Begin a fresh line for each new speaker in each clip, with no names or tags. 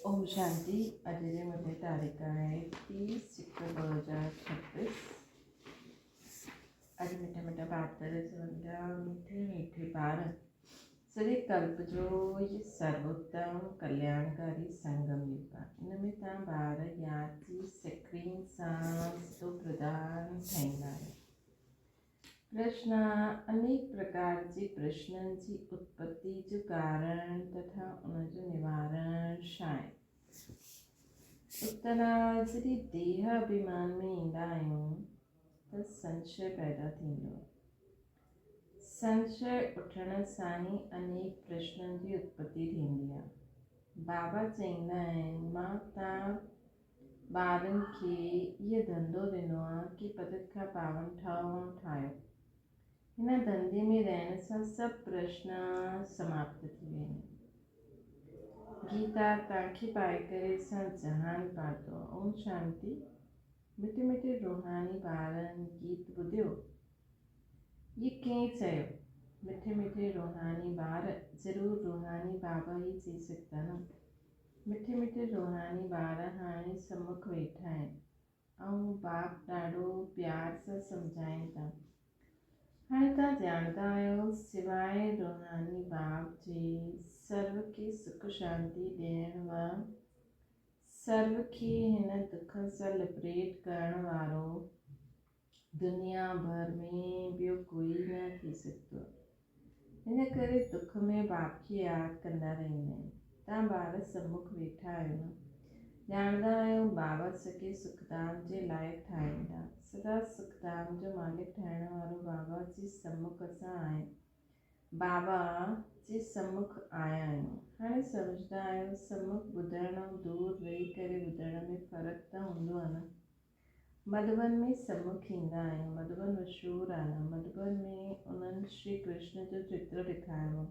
ओम शांति। अॼु जे मुंहिंजी तारीख़ आहे 30/6/2026। अॼु मिठा मिठा ॿार चवंदा मीठे मीठे ॿार सॼे कल्प जो ये सर्वोत्तम कल्याणकारी संगम युग आहे। इन में तव्हां ॿार यादि जी स्क्रीन सां सिधो प्रधान ठाहींदा आहियो। प्रश्न अनेक प्रकार जे प्रश्ननि जी उत्पत्ति जो कारण तथा उनजो निवारण छा आहे। उत्तर जॾहिं देह अभिमान में ईंदा आहियूं त संशय पैदा थींदो आहे। संशय उठण सां ई अनेक प्रश्ननि जी उत्पत्ति थींदी आहे। बाबा चवंदा आहिनि मां तव्हां ॿारनि खे इहो धंधो ॾिनो आहे कि पतित खां पावन ठहो ऐं ठाहियो। हिन धंधे में रहण सां सभु प्रश्न समाप्त थी वेंदा। गीता तव्हांखे पाए करे सां जहान पातो। ओम शांति। मिठे मिठे रूहानी ॿारनि गीत ॿुधियो। ये कंहिं चयो? मिठे मिठे रूहानी ॿार ज़रूरु रूहानी बाबा ई चई सघंदा न। मिठे मिठे रूहानी ॿार हाणे सम्मुख वेठा आहिनि ऐं बाप ॾाढो प्यार सां सम्झाइनि था। हाणे तव्हां ॼाणंदा आहियो सवाइ रूहानी बाप जे सर्व खे सुख शांति ॾियण व सर्व खे हिन दुख सां लिबरेट करण वारो दुनिया भर में ॿियो कोई न थी सघंदो। हिन करे दुख में बाप खे यादि कंदा रहंदा आहिनि। तव्हां ॿार सम्मुख वेठा आहियो न। ॼाणंदा आहियो बाबा सॼे सुखधाम जे लाइक़ु ठाहींदा। सदा सुखधाम जो मालिक ठाहिण वारो बाबा जे सम्मुख असां आहियूं। बाबा जे सम्मुख आया आहियूं। हाणे सम्झंदा आहियो सम्मुख ॿुधण ऐं दूरि वेही करे ॿुधण में फ़र्क़ु त हूंदो आहे न। मधुबन में सम्मुख ईंदा आहियूं। मधुबन मशहूरु आहे न। मधुबन में उन्हनि श्री कृष्ण जो चित्र ॾेखारियो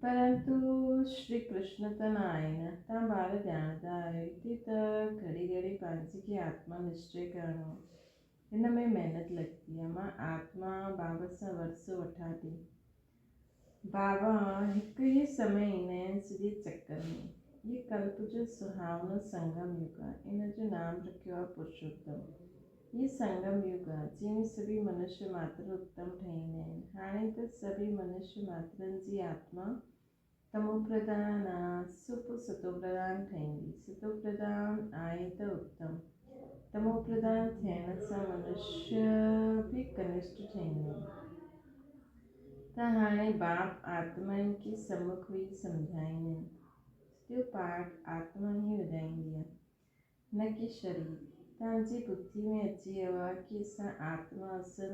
परंतु श्री कृष्ण त न आहे न। तव्हां ॿार ॼाणंदा आहियो हिते त घड़ी घड़ी पंहिंजे खे आत्मा निश्चय करिणो। हिन में महिनत लॻंदी आहे। मां आत्मा बाबा सां वरसो वठां थी। बाबा हिकु ई समय ईंदा आहिनि सॼे चक्कर में। ये कल्प जो सुहावनो संगम युग आहे। इन जो नाम रखियो आहे पुरुषोत्तम। ये संगम युग आहे जंहिंमें सभी मनुष्य मात्र उत्तम ठहींदा आहिनि। हाणे त सभी मनुष्य मात्रनि जी आत्मा तमो प्रधान आहे। सतो प्रधान ठहींदी। सतो प्रधान आहे त उत्तम। तमो प्रधान थियण सां मनुष्य बि कनिष्ठ ठहींदा आहिनि। त हाणे बाप आत्माउनि खे सम्मुख वेही सम्झाईंदा आहिनि। सॼो पाठ आत्मा ई ॿुधाईंदी आहे न कि शरीर। तव्हांजी बुद्धि में अची वियो आहे कि असां आत्मा असुल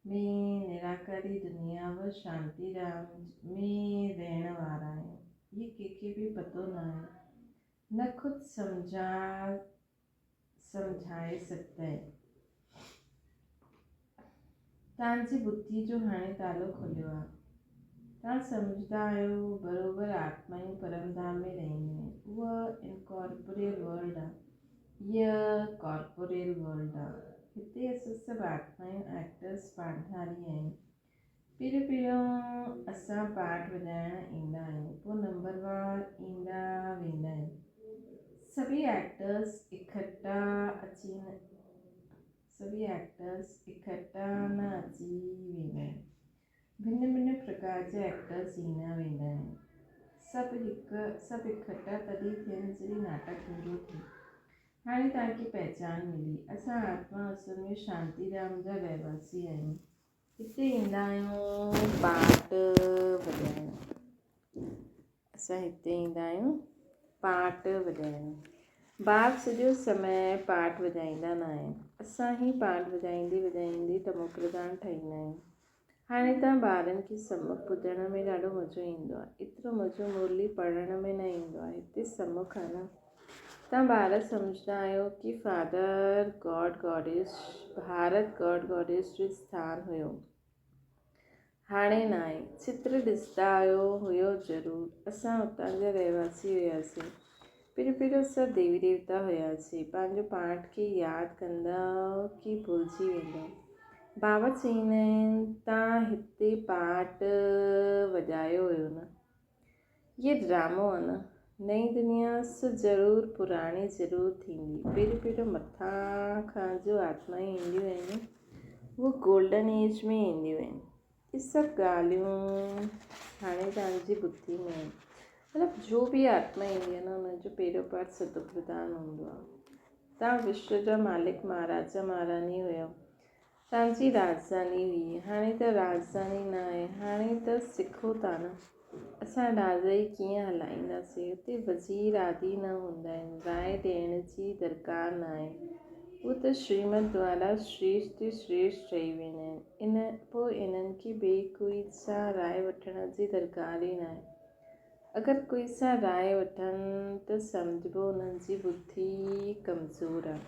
में निराकारी दुनिया व शांति राम में रहण वारा आहियूं। ये कंहिंखे बि पतो न आहे। न ख़ुदि सम्झाए सघंदा आहिनि। तव्हांजी बुद्धि जो हाणे तालो खुलियो आहे। तव्हां सम्झंदा आहियो बराबरि आत्माऊं परमधाम में रहंदियूं आहिनि। उहा इनकॉर्पोरियल वर्ल्ड आहे। हीअ कॉर्पोरियल वर्ल्ड आहे। हिते असां सभु आत्माऊं एक्टर्स पाठारी आहिनि। पहिरियों असां पाठ वॼाइण ईंदा आहियूं। पोइ नंबरवार ईंदा वेंदा आहिनि। सभी एक्टर्स इकट्ठा न अची वेंदा आहिनि। भिन्न भिन्न प्रकार जा एक्टर्स ईंदा वेंदा आहिनि। सभु इकट्ठा तॾहिं थियनि जॾहिं नाटक पूरो थिए। हाणे तव्हांखे पहचान मिली। असां आत्मा असुल में शांतिधाम जा रहवासी आहियूं। हिते ईंदा आहियूं पाठ वॼाइण। असां हिते ईंदा आहियूं पाठ वॼाइण। बाप सॼो समय पाठ वॼाईंदा न आहिनि। असां ई पाठ वॼाईंदे वॼाईंदे तमो प्रधान ठाहींदा आहियूं। हाणे तव्हां ॿारनि खे सम्मुख ॿुधण में ॾाढो मज़ो ईंदो आहे। एतिरो मज़ो मुरली पढ़ण में न ईंदो आहे। हिते सम्मुख आहे न। तव्हां ॿार सम्झंदा आहियो कि father God goddess Bharat God goddess जो स्थान हुयो। हाणे न आहे। चित्र ॾिसंदा हुयो ज़रूरु। असां हुतां जा रहवासी हुयासीं। पहिरियों सभु देवी देवता हुयासीं। पंहिंजो पाठ खे यादि कंदा कि भुलिजी वेंदा। बाबा चवंदा आहिनि तव्हां हिते पाठ वॼायो हुयो न। ये ड्रामो आहे न। नई दुनिया ज़रूरु पुराणी ज़रूरु थींदी। पहिरियों मथां खां जो आत्माऊं ईंदियूं आहिनि उहे गोल्डन एज में ईंदियूं आहिनि। इहे सभु ॻाल्हियूं हाणे तव्हांजी ॿुधी में आहिनि। मतिलबु जो बि आत्मा ईंदी आहे न हुनजो पहिरियों पार्ट सतो प्रधान हूंदो आहे। तव्हां विश्व जा मालिक महाराजा महारानी हुयो, तव्हांजी राजधानी हुई। हाणे त राजधानी न आहे, हाणे त सिखो था न असां राजाई कीअं हलाईंदासीं। हुते वज़ीर आदि न हूंदा आहिनि, राय ॾियण जी दरकार न आहे। उहो त श्रीमत द्वारा श्रेष्ठ श्रेष्ठ ठही वेंदा आहिनि। पोइ इन्हनि खे ॿिए कोई सां राय वठण जी दरकार ई न आहे। अगरि कोई सां राय वठनि त सम्झिबो उन्हनि जी बुद्धि कमज़ोर आहे।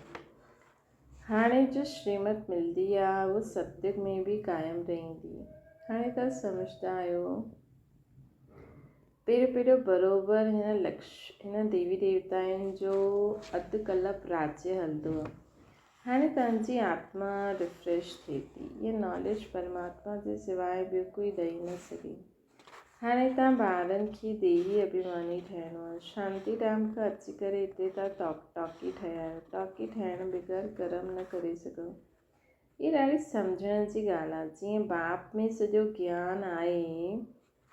हाणे जो श्रीमत मिलंदी आहे उहो सत्युग में बि क़ाइमु रहंदी। हाणे तव्हां सम्झंदा आहियो पहिरियों बराबरि हिन देवी देवताउनि जो अधु कलाक राज्य हलंदो आहे। हाणे तव्हांजी आत्मा रिफ्रेश थिए थी। इहा नॉलेज परमात्मा जे सवाइ ॿियो कोई ॾेई न सघे। हाणे तव्हां ॿारनि खे देवी अभिमानी ठहिणो आहे। शांति धाम खां अची करे हिते तव्हां टॉकी ठहिया आहियो। टॉकी ठहिण बग़ैर कर्म न करे सघो। इहा ॾाढी सम्झण जी ॻाल्हि आहे। जीअं बाप में सॼो ज्ञान आहे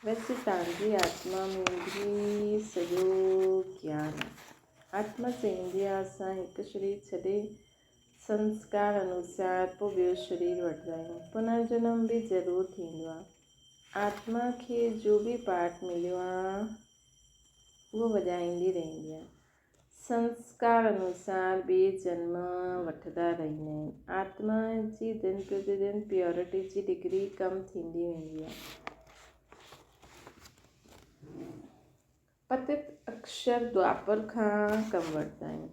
वैसे तव्हांजी आत्मा में बि सॼो ज्ञान आहे। आत्मा चईंदी आहे असां हिकु शरीर छॾे संस्कार अनुसार पोइ ॿियो शरीर वठंदा आहियूं। पुनर्जन्म बि ज़रूरु थींदो आहे। आत्मा खे जो बि पाठ मिलियो आहे उहो वॼाईंदी रहंदी आहे। संस्कार अनुसार ॿिए जन्म वठंदा रहंदा आहिनि। आत्मा जी दिन प्रतिदिन प्योरिटी जी डिग्री कम थींदी वेंदी आहे। पतित अक्षर द्वापर खां कमु वठंदा आहिनि।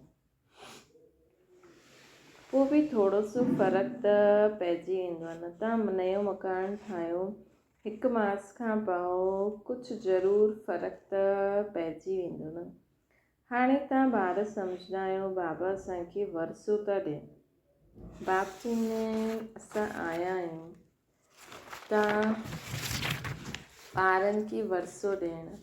पोइ बि थोरो सो फ़र्क़ु त पइजी वेंदो आहे न। तव्हां नयो मकान ठाहियो, हिकु मास खां पोइ कुझु ज़रूरु फ़र्क़ु त पइजी वेंदो न। हाणे तव्हां ॿार सम्झंदा आहियो बाबा असांखे वरसो था ॾियनि। बाप चईंदा आहिनि असां आया आहियूं तव्हां ॿारनि खे वरसो ॾियणु।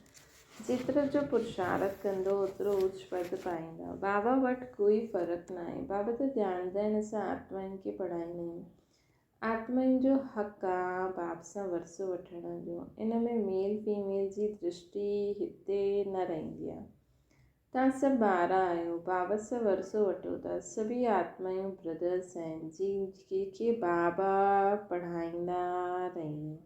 जेतिरो जो पुरुषार्थ कंदो ओतिरो उच्च पद पाईंदा। बाबा वटि कोई फ़र्क़ु न आहे। बाबा त ॼाणंदा आहिनि असां आत्माउनि खे पढ़ाईंदा आहियूं। आत्माउनि जो हक़ु आहे बाप सां वरसो वठण जो। इन में मेल फीमेल जी दृष्टि हिते न रहंदी आहे। तव्हां सभु ॿार आहियो, बाबा सां वरसो वठो था। सभी आत्माऊं ब्रदर्स आहिनि जंहिंखे बाबा पढ़ाईंदा रहिया।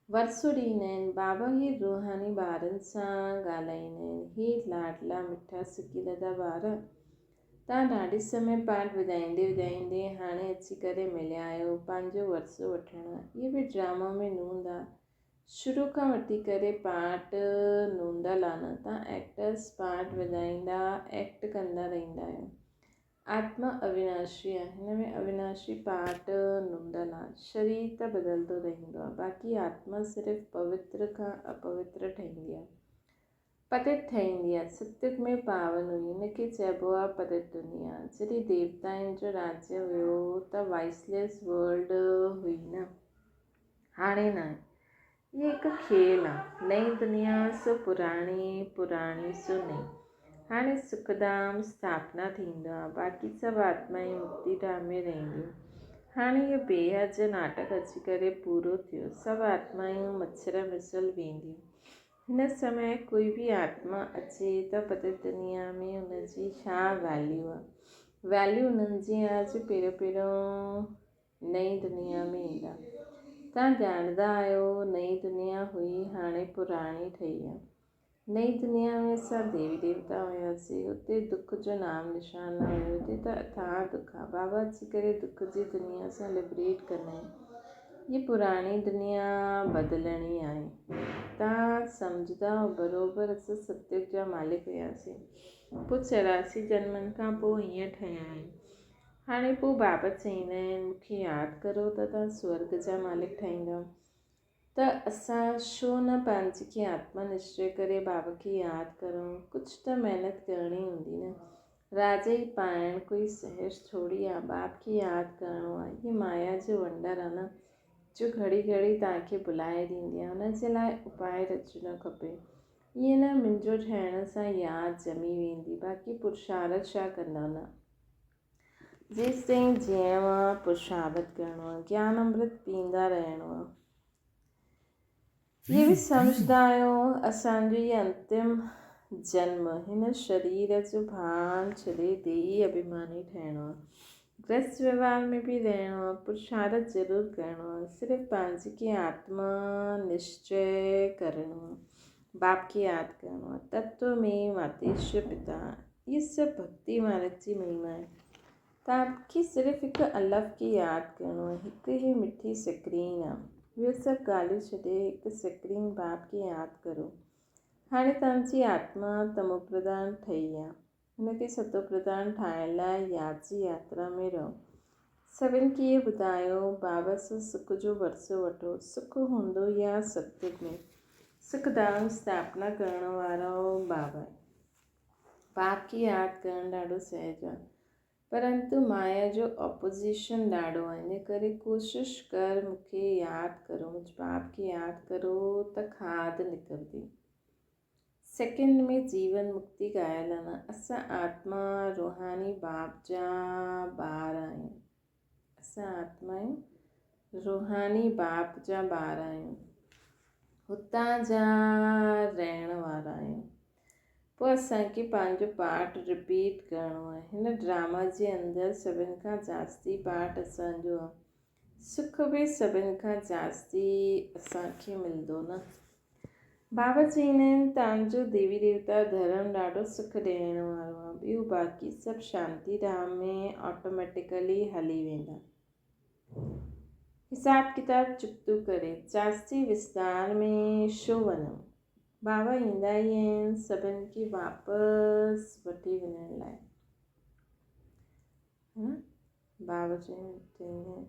वरसो ॾींदा आहिनि। बाबा ही रूहानी ॿारनि सां ॻाल्हाईंदा आहिनि। ही लाडला मिठा सिकीलदा ॿार, तव्हां ॾाढे समय पाठ वॼाईंदे हाणे अची करे मिलिया आहियो पंहिंजो वरसो वठणु। इहे बि ड्रामा में नूंद आहे। शुरू खां वठी करे पाठ नूंदल आहे न। तव्हां एक्टर्स पाठ वॼाईंदा एक्ट कंदा रहंदा आहियो। आत्मा अविनाशी आहे। हिन में अविनाशी पाठ नूंदल आहे। शरीर त बदिलंदो रहंदो आहे, बाक़ी आत्मा सिर्फ़ु पवित्र खां अपवित्र ठहींदी आहे, पतित ठहींदी आहे। सत्युग में पावन हुई, हिनखे चइबो आहे पतित दुनिया। जॾहिं देवताउनि जो राज्य हुयो त वाइसलेस वर्ल्ड हुई न, हाणे न आहे। इहा हिकु खेल आहे। नई दुनिया सो पुराणी सो नई। हाणे सुखधाम स्थापना थींदो आहे, बाक़ी सभु आत्माऊं मुक्ति धाम में रहंदियूं। हाणे इहो बेहद जो नाटक अची करे पूरो थियो। सभु आत्माऊं मच्छर मिसल वेंदियूं। हिन समय कोई बि आत्मा अचे त पतित दुनिया में हुनजी छा वैल्यू आहे। वैल्यू हुननि जी आहे जो पहिरियों नई दुनिया में ईंदा। तव्हां ॼाणंदा आहियो नई दुनिया हुई हाणे पुराणी ठही आहे। नई दुनिया में असां देवी देवता हुयासीं। हुते दुख जो नाम निशान न हुयो। हिते त अथाह दुख आहे। बाबा अची करे दुख जी दुनिया सां लिबरेट कंदा आहिनि। हीअ पुराणी दुनिया बदिलणी आहे। तव्हां सम्झंदा बराबरि असां सत्युग जा मालिक हुयासीं। पोइ 84 जन्मनि खां पोइ हीअं ठहिया आहियूं। हाणे पोइ बाबा चईंदा आहिनि मूंखे यादि करो त तव्हां स्वर्ग जा मालिक ठहींदव। त असां छो न पंहिंजी खे आत्मा निश्चय करे बाबा खे यादि करूं। कुझु त महिनत करणी हूंदी न। राजा ई पाइणु कोई सहज थोरी आहे। बाप खे यादि करिणो आहे। हीअ माया जो वंडर आहे न, जो घड़ी घड़ी तव्हांखे बुलाए ॾींदी आहे। हुनजे लाइ उपाय रचणो खपे। ईअं न मुंहिंजो ठहिण सां यादि ॼमी वेंदी, बाक़ी पुरुषार्थ छा कंदा न। जेसि ताईं जीअणो आहे पुरुषार्थ करिणो आहे, ज्ञान अमृत पीअंदा रहणो आहे। इहे बि सम्झंदा आहियो असांजो इहे अंतिम जन्म हिन शरीर जो भान छॾे देही अभिमानी ठहिणो आहे। गृहस्थ व्यवहार में भी रहणो आहे, पुरुषार्थ ज़रूरु करिणो आहे। सिर्फ़ु पंहिंजी खे आत्मा निश्चय करिणो आहे, बाप खे यादि करिणो आहे। तत्व में मातेश्वर पिता, ये सभु भक्ति मार्ग जी महिमा आहे। तव्हांखे सिर्फ़ु हिकु अल्लाह खे यादि करिणो आहे, हिकु ई मिठी स्क्रीन आहे। ॿियो सभु ॻाल्हियूं छॾे हिकु स्क्रीन बाप खे यादि करो। हाणे तव्हांजी आत्मा तमो प्रधान ठही आहे, हुनखे सतो प्रधान ठाहिण लाइ यादि जी यात्रा में रहो। सभिनि खे इहो ॿुधायो बाबा सां सुख जो वरसो वठो। सुख हूंदो या सतयुग में, सुखधाम स्थापना करण वारो बाबा आहे। बाप खे यादि करणु ॾाढो सहज आहे, परंतु माया जो ऑपोज़िशन ॾाढो आहे। इन करे कोशिशि कर मूंखे यादि करो, मुंहिंजे बाप खे यादि करो त खाद निकिरंदी। सेकेंड में जीवन मुक्ति ॻायल आहे न। असां आत्मा रूहानी बाप जा ॿार आहियूं। असां आत्मा आहियूं, रूहानी बाप जा ॿार आहियूं, हुतां जा रहण वारा आहियूं। पोइ असांखे पंहिंजो पार्ट रिपीट करिणो आहे। हिन ड्रामा जे अंदरि सभिनि खां जास्ती पार्ट असांजो आहे। सुख बि सभिनि खां जास्ती असांखे मिलंदो न। बाबा चवंदा आहिनि तव्हांजो देवी देवता धर्म ॾाढो सुख ॾियण वारो आहे, ॿियो बाक़ी सभु शांती धाम में ऑटोमेटिकली हली वेंदा। हिसाब किताब चुक्तो करे जास्ती विस्तार में छो वञूं। बाबा ईंदा ई आहिनि सभिनि खे वापसि वठी वञण लाइ। बाबा चवंदा आहिनि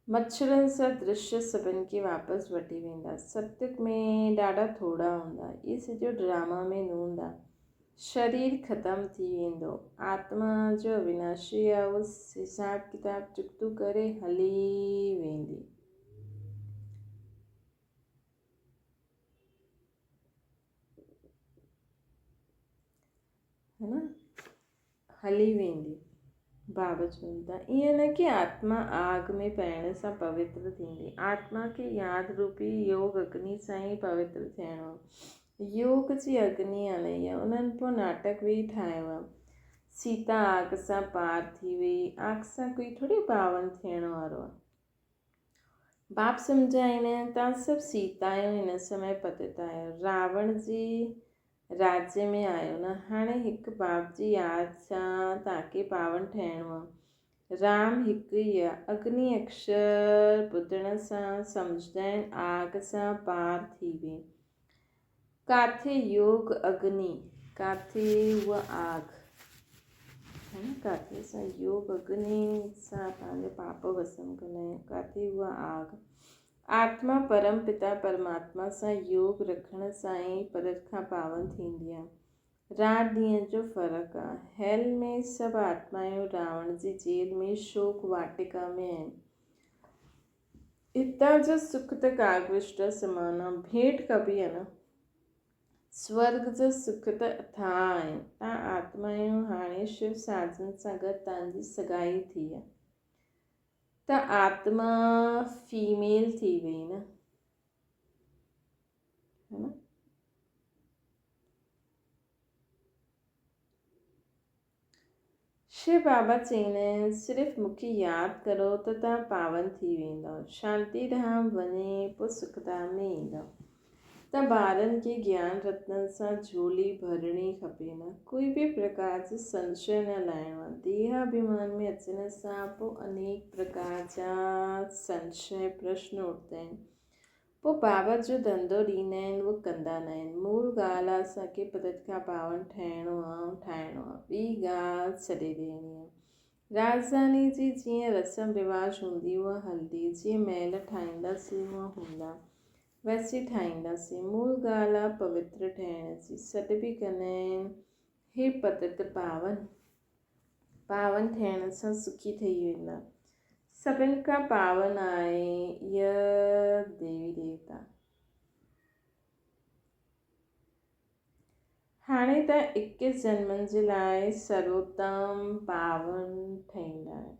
मच्छरनि सां दृश्य सभिनि खे वापसि वठी वेंदा। सतयुग में ॾाढा थोरा हूंदा, इहे सॼो ड्रामा में न हूंदा। शरीर ख़तमु थी वेंदो, आत्मा जो अविनाशी आहे, उहो हिसाब किताब चुक्तो करे हली वेंदी। है न, हली वेंदी। बाबा चवनि था ईअं न कि आत्मा आग में पइण सां पवित्र थींदी। आत्मा खे यादि रूपी योग अग्नि सां ई पवित्र थियणो। योग जी अग्नि हलई आहे, उन्हनि पोइ नाटक बि ठाहियो आहे। सीता आग सां पार थी वई, आग सां कोई थोरी पावन थियण वारो आहे। बाप सम्झाईंदा आहिनि तव्हां सभु सीता आहियो, हिन समय पतित आहियो, रावण जी राज्य में आहियो न। हाणे हिकु बाप जी यादि सां तव्हांखे पावन ठहिणो आहे। राम हिकु ई आहे। अग्नि अक्षर ॿुधण सां सम्झंदा आहिनि आग सां पार थी वई। काथे योग अग्नि, काथे उहा आग है न। काथे असां योग अग्नि सां पंहिंजो पाप भस्म कंदा आहियूं, काथे उहा आग। आत्मा परम पिता परमात्मा सां योग रखण सां ई परत खां पावन थींदी आहे। राति ॾींहं जो फ़र्क़ु आहे। हेल में सभु आत्मायूं रावण जी जेल में शोक वाटिका में आहिनि। हितां जो सुख त कागविष्ट समान आहे, भेंट कबी आहे न। स्वर्ग जो सुख त अथाह आहिनि। तव्हां आत्मायूं हाणे शिव साधन सां गॾु तव्हांजी सगाई थी आहे, त आत्मा फीमेल थी वई न, है न। शिव बाबा चवंदा आहिनि सिर्फ़ु मूंखे यादि करो त तव्हां पावन थी वेंदव। शांति धाम वञे पोइ सुखधाम में ईंदव। त ॿारनि खे ज्ञान रत्ननि सां झोली भरणी खपे न। कोई बि प्रकार जो संशय न लाइणो आहे। देहाभिमान में अचण सां पोइ अनेक प्रकार जा संशय प्रश्न उठंदा आहिनि। पोइ बाबा जो धंधो ॾींदा आहिनि, उहो कंदा न आहिनि। मूल ॻाल्हि आहे असांखे पदत खां पावन ठहिणो आहे, ठाहिणो आहे। ॿी ॻाल्हि छॾे ॾियणी आहे। राजधानी जी जीअं रस्म रिवाज हूंदी उहा हलंदी, जीअं महल ठाहींदासीं उहा हूंदा, वैसे ठाहींदासीं। मूल ॻाल्हि आहे पवित्र ठहिण जी। सॾ बि कंदा आहिनि हे पदत पावन थियण सां सुखी ठही वेंदा। सभिनि खां पावन आहे इहा देवी देवता। हाणे त 21 जन्मनि जे लाइ सर्वोत्तम पावन ठहींदा आहिनि।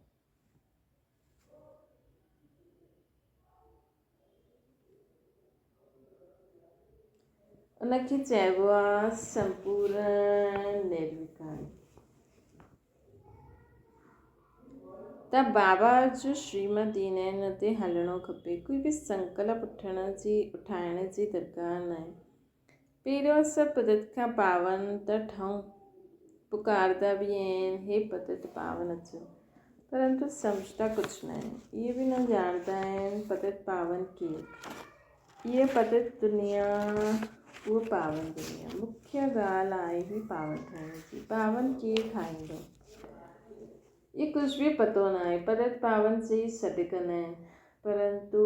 उनखे चइबो आहे संपूर्ण निर्विकारी। त बाबा जो श्रीमत ॾींदा आहिनि, उते हलणो खपे। कोई बि संकल्प उठाइण जी दरकार न आहे। पहिरियों असां पदत खां पावन त ठहूं, पुकारदा बि आहिनि, हे पदत पावन अचो, परंतु सम्झता कुझु न आहिनि। इहे बि न ॼाणंदा आहिनि पदत पावन केरु। इहे पदत दुनिया, उहा पावन दुनिया। मुख्य ॻाल्हि आहे ही पावन ठाहिण जी। पावन केरु ठाहींदो, ये कुझु बि पतो न आहे। पदत पावन चई सॾु कंदा आहिनि, परंतु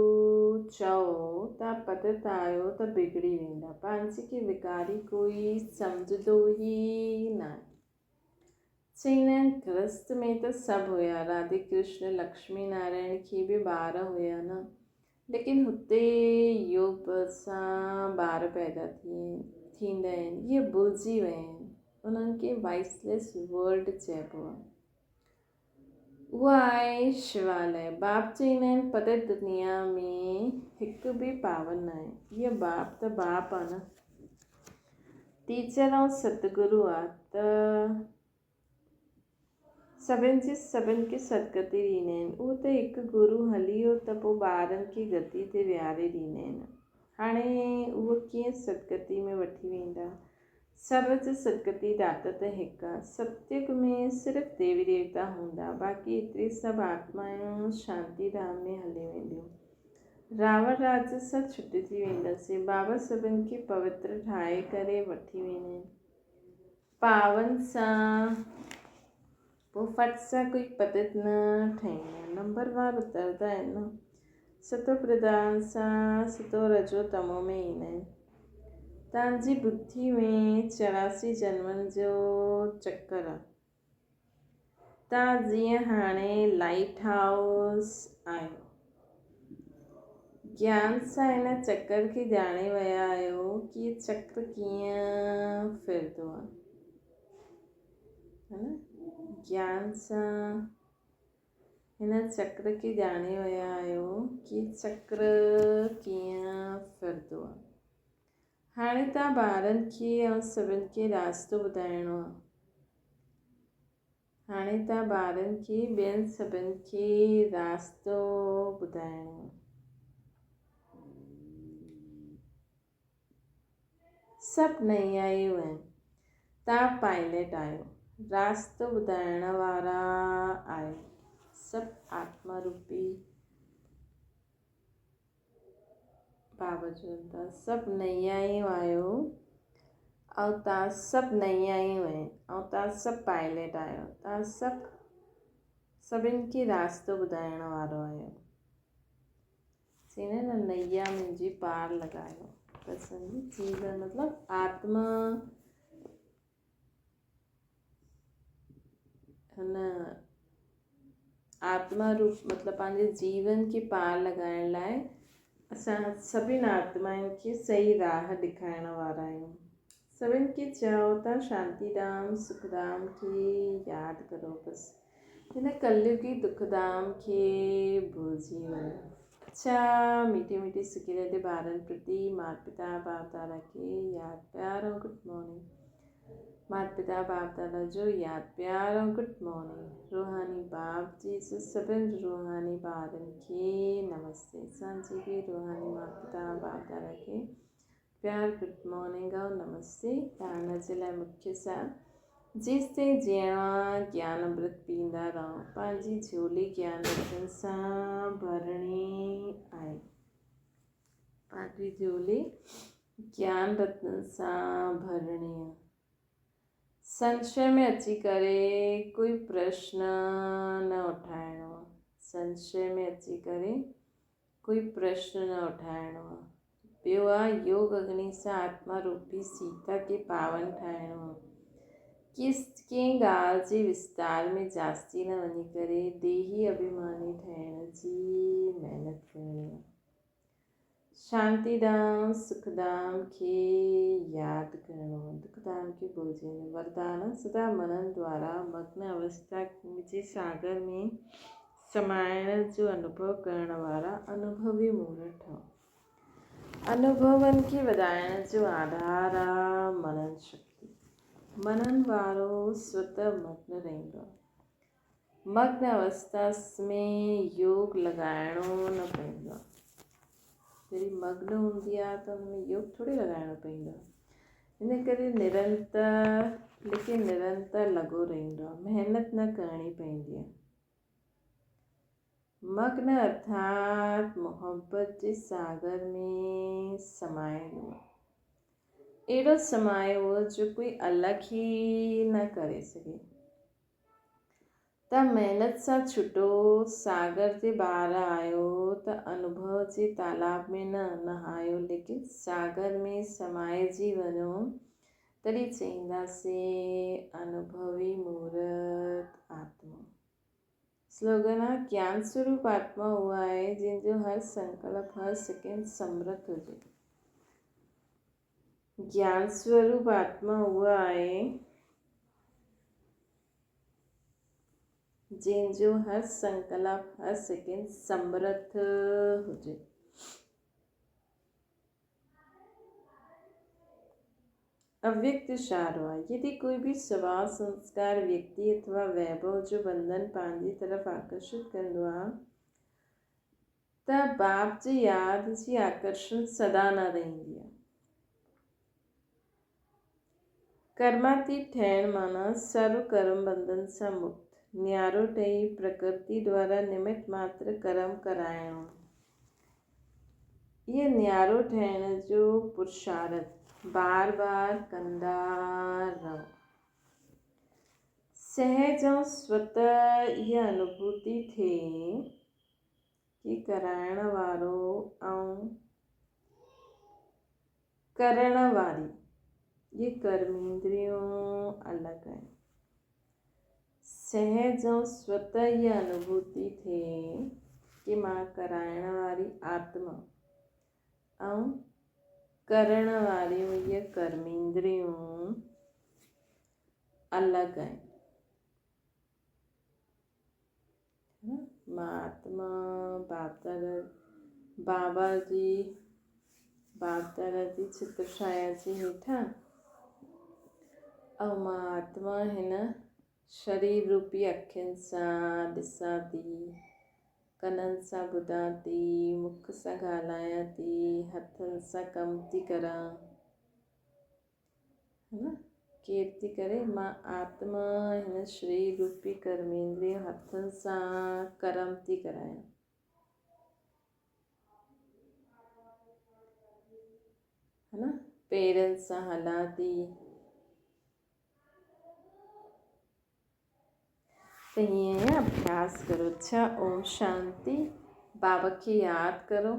चओ तव्हां पदत आहियो त बिगड़ी वेंदा। पंहिंजे खे विकारी कोई सम्झंदो ई न आहे। चईंदा आहिनि गृहस्थ में त सभु हुया, राधे कृष्ण लक्ष्मी नारायण खे बि ॿार हुया न, लेकिन हुते योग बल सां ॿार पैदा थींदा आहिनि। इहे भुलिजी विया आहिनि। उन्हनि खे वाइसलेस वर्ल्ड चइबो आहे। उहा आहे शिवालय। बाप चईंदा आहिनि पदत दुनिया में हिकु बि पावन न आहे। इहा बाप त बाप आहे न, टीचर ऐं सतगुरु आहे। त सभिनि खे सदगति ॾींदा आहिनि। उहो त हिकु गुरु हली वियो त पोइ ॿारनि खे गति ते विहारे ॾींदा आहिनि। हाणे उहो कीअं सदगति में वठी वेंदा। सभ जी सदगति दाता त हिकु आहे। सतयुग में सिर्फ़ु देवी देवता हूंदा, बाक़ी एतिरी सभु आत्मायूं शांति धाम में हली वेंदियूं। रावण राज्य सां छुटिजी वेंदासीं। बाबा सभिनि खे पवित्र ठाहे करे वठी वेंदा आहिनि। पावन सां पोइ फट सां कोई पदत न ठहींदा। नंबरवार उतरंदा आहिनि न। सतो प्रधान सां सतो रजो तमो में ईंदा आहिनि। तव्हांजी बुद्धि में 84 जन्मनि जो चक्कर आहे। तव्हां जीअं हाणे लाइट हाउस आहियो, ज्ञान सां हिन चक्कर खे ॼाणे विया आहियो कि चक्र कीअं फिरंदो आहे, है न। ज्ञान सां हिन चक्र खे ॼाणे विया आहियो कि चक्र कीअं फिरंदो आहे। हाणे तव्हां ॿारनि खे ऐं सभिनि खे रास्तो ॿुधाइणो आहे। हाणे तव्हां ॿारनि खे ॿियनि सभिनि खे रास्तो ॿुधाइणो आहे। सभु नैयायियूं आहिनि, तव्हां पायलट आहियो, रास्तो ॿुधाइण वारा आहियो। सभु आत्मा रूपी बाबा चवनि था सभु नैयायियूं आहियो ऐं तव्हां सभु नैयायियूं आहिनि ऐं तव्हां सभु पायलट आहियो। तव्हां सभिनि खे रास्तो ॿुधाइण वारो आहियो। चईंदा आहिनि न नैया मुंहिंजी पार लॻायो। त सम्झी जीवन मतिलबु आत्मा हिन आत्मा रूप मतिलबु पंहिंजे जीवन खे पार लॻाइण लाइ असां सभिनि आत्माउनि खे सही राह ॾेखारण वारा आहियूं। सभिनि खे चओ था शांतिधाम सुखधाम खे यादि करो। बसि हिन कलयुगी दुखधाम खे भुलिजी वियो। अच्छा मीठे मीठे सुखे रहंदे ॿारनि प्रति माता पिता बाप दादा खे यादि प्यार ऐं गुड मॉर्निंग। माता पिता बाप दादा जो यादि प्यार ऐं गुड मॉर्निंग। रूहानी बाप जी सभिनि रूहानी ॿारनि खे नमस्ते। असांजी बि रूहानी माता पिता बाप दादा खे प्यार गुड मॉर्निंग और नमस्ते। ॼाणण जे लाइ मुख्य सां जेसिताईं जीअणो आहे ज्ञान अमृत पीअंदा रहो। पंहिंजी झोली ज्ञान रतन सां भरणी आहे। पंहिंजी झोली ज्ञान रतन सां भरणी आहे। संशय में अची करे कोई प्रश्न न उठाइणो आहे। संशय में अची करे कोई प्रश्न न उठाइणो आहे। ॿियो आहे योग अग्नि सां आत्मा रूपी सीता खे पावन ठाहिणो आहे। कंहिं ॻाल्हि जे विस्तार में जास्ती न वञी करे देही अभिमानी ठहिण जी महिनत करणी आहे। शांतिधाम सुखधाम खे याद करणो, दुखधाम के भोजन वरदान सदा मनन द्वारा मग्न अवस्था जे सागर में समायण जो अनुभव करण वारा अनुभवी मूर्त हो। अनुभवन की वधाइण जो आधार आ मनन शक्ति। मनन वारो स्वतः मग्न रहंदो। मग्न अवस्था में योग लगाइणो न पवंदो। जॾहिं मग्न हूंदी आहे त हुनमें योग थोरी लॻाइणो पवंदो आहे। इन करे निरंतर लॻो रहंदो आहे, महिनत न करणी पवंदी आहे। मग्न अर्थात मोहब्बत जे सागर में समायल हुआ, अहिड़ो समायो हुओ जो कोई अलॻि ई न करे सघे। त महिनत सां छुटो सागर जे ॿाहिरि आयो त अनुभव जे तालाब में न नहायो, लेकिन सागर में समाइजी वञो, तॾहिं चईंदासीं अनुभवी मूर्त आत्मा। स्लोगन आहे ज्ञान स्वरूप आत्मा उहा आहे जंहिंजो हर संकल्प हर सेकेंड समर्थ हुजे। ज्ञान स्वरूप आत्मा उहा आहे जंहिंजो हर संकल्प हर सेकेंड समर्थ हुजे। अव्यक्त इशारो आहे, यदि कोई भी स्वभाव संस्कार व्यक्ति अथवा वैभव जो बंधन पंहिंजी तरफ़ आकर्षित कंदो आहे त बाप जी यादि जी आकर्षण सदा न रहंदी आहे। कर्मातीत ठहिण माना सर्व कर्म बंधन सां मुक्त, न्यारो ठही प्रकृति द्वारा निमित्त मात्र कर्म कराइणो। इहे न्यारो ठहिण जो पुरुषार्थ बार बार कंदा रहो। सहज ऐं स्वतः इहा अनुभूति थिए कि कराइण वारो ऐं करण वारी ये कर्मेंद्रियों अलॻि आहिनि। सहज ऐं स्वतः इहा अनुभूति थिए कि मां कराइण वारी आत्मा ऐं करण वारियूं इहे कर्मेंद्रियूं अलॻि आहिनि। मां आत्मा बाबा जी चित्रछाया जे हेठां ऐं मां आत्मा हिन शरीर रूपी अखियुनि सां ॾिसां थी, कननि सां ॿुधां थी, मुख सां ॻाल्हायां थी, हथनि सां कमु थी करां, केर थी करे? मां आत्मा हिन शरीर रूपी कर्मेंद्रिय हथनि सां कर्म थी करायां। पेरनि सां हलां थी। त हीअं अभ्यास करो। अच्छा, ओम शांति। बाबा खे यादि करो।